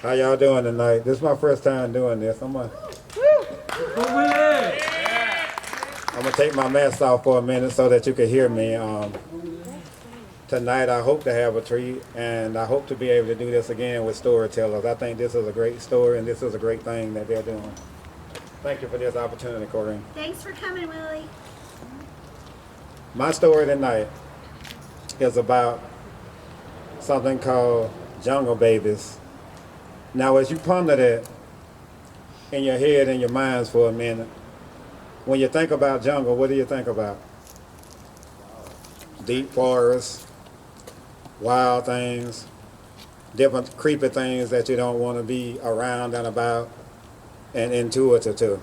How y'all doing tonight? This is my first time doing this. I'm gonna take my mask off for a minute so that you can hear me. Tonight I hope to have a treat, and I hope to be able to do this again with Storytellers. I think this is a great story, and this is a great thing that they're doing. Thank you for this opportunity, Corinne. Thanks for coming, Willie. My story tonight is about something called jungle babies. Now, as you ponder that in your head and your minds for a minute, when you think about jungle, what do you think about? Deep forests, wild things, different creepy things that you don't want to be around and about and intuitive to.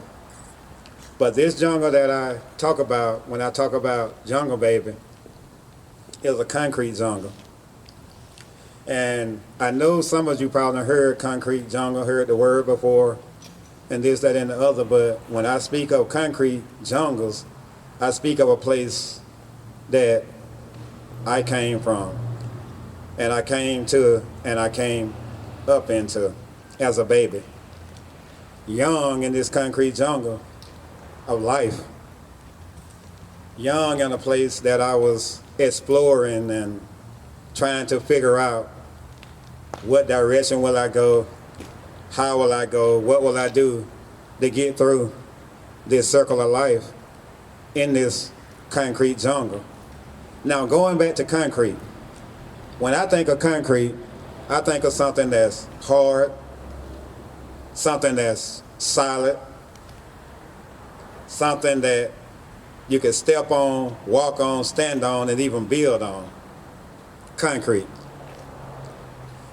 But this jungle that I talk about when I talk about jungle baby is a concrete jungle. And I know some of you probably heard concrete jungle, heard the word before, and this, that, and the other, but when I speak of concrete jungles, I speak of a place that I came from, and I came to, and I came up into as a baby. Young in this concrete jungle of life. Young in a place that I was exploring and trying to figure out what direction will I go, how will I go, what will I do to get through this circle of life in this concrete jungle. Now, going back to concrete, when I think of concrete, I think of something that's hard, something that's solid, something that you can step on, walk on, stand on, and even build on. Concrete.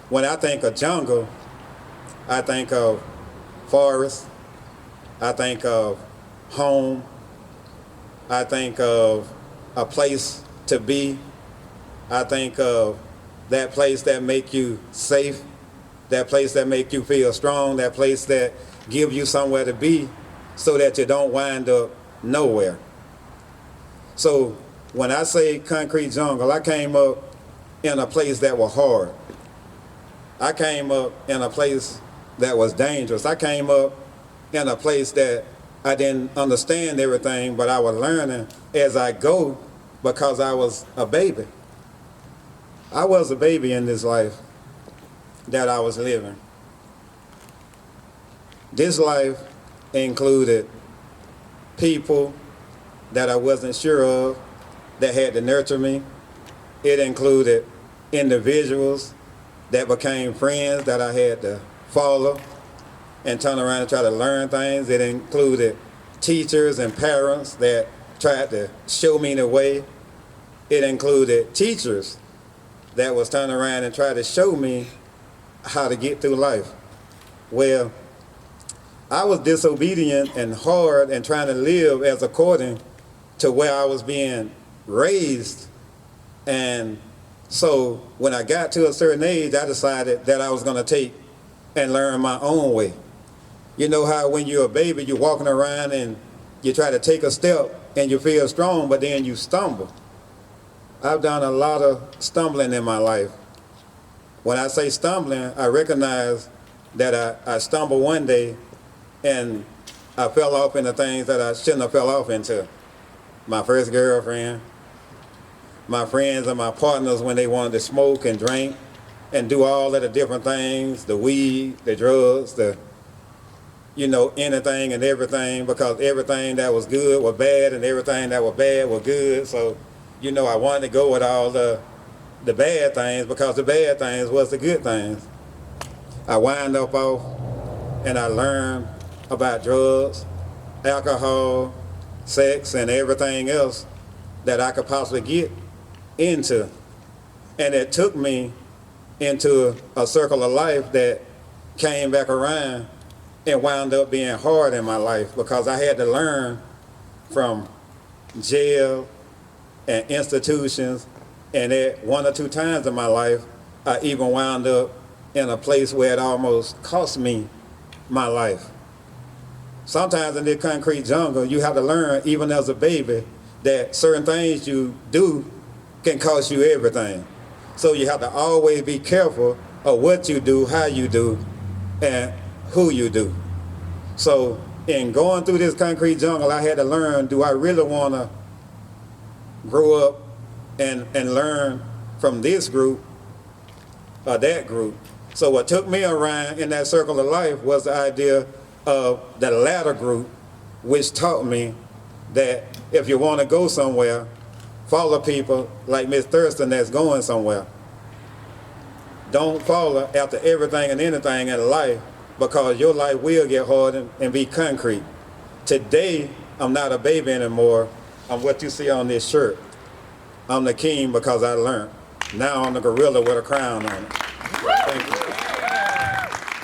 When I think of jungle, I think of forest, I think of home, I think of a place to be, I think of that place that make you safe, that place that make you feel strong, that place that give you somewhere to be so that you don't wind up nowhere. So when I say concrete jungle, I came up in a place that was hard. I came up in a place that was dangerous. I came up in a place that I didn't understand everything, but I was learning as I go because I was a baby. I was a baby in this life that I was living. This life included people that I wasn't sure of that had to nurture me. It included individuals that became friends that I had to follow and turn around and try to learn things. It included teachers and parents that tried to show me the way. It included teachers that was turning around and tried to show me how to get through life. Well, I was disobedient and hard and trying to live as according to where I was being raised. And so when I got to a certain age, I decided that I was going to take and learn my own way. You know how when you're a baby, you're walking around and you try to take a step and you feel strong, but then you stumble. I've done a lot of stumbling in my life. When I say stumbling, I recognize that I stumbled one day and I fell off into things that I shouldn't have fell off into. My first girlfriend, my friends and my partners when they wanted to smoke and drink and do all of the different things, the weed, the drugs, anything and everything, because everything that was good was bad and everything that was bad was good. So, I wanted to go with all the bad things because the bad things was the good things. I wind up off and I learned about drugs, alcohol, sex, and everything else that I could possibly get into. And it took me into a circle of life that came back around and wound up being hard in my life because I had to learn from jail and institutions, and at one or two times in my life I even wound up in a place where it almost cost me my life. Sometimes in this concrete jungle you have to learn, even as a baby, that certain things you do can cost you everything. So you have to always be careful of what you do, how you do, and who you do. So in going through this concrete jungle, I had to learn, do I really want to grow up and learn from this group or that group? So what took me around in that circle of life was the idea of the latter group, which taught me that if you want to go somewhere, follow people like Miss Thurston that's going somewhere. Don't follow after everything and anything in life, because your life will get hard and be concrete. Today, I'm not a baby anymore. I'm what you see on this shirt. I'm the king because I learned. Now I'm the gorilla with a crown on it. Thank you.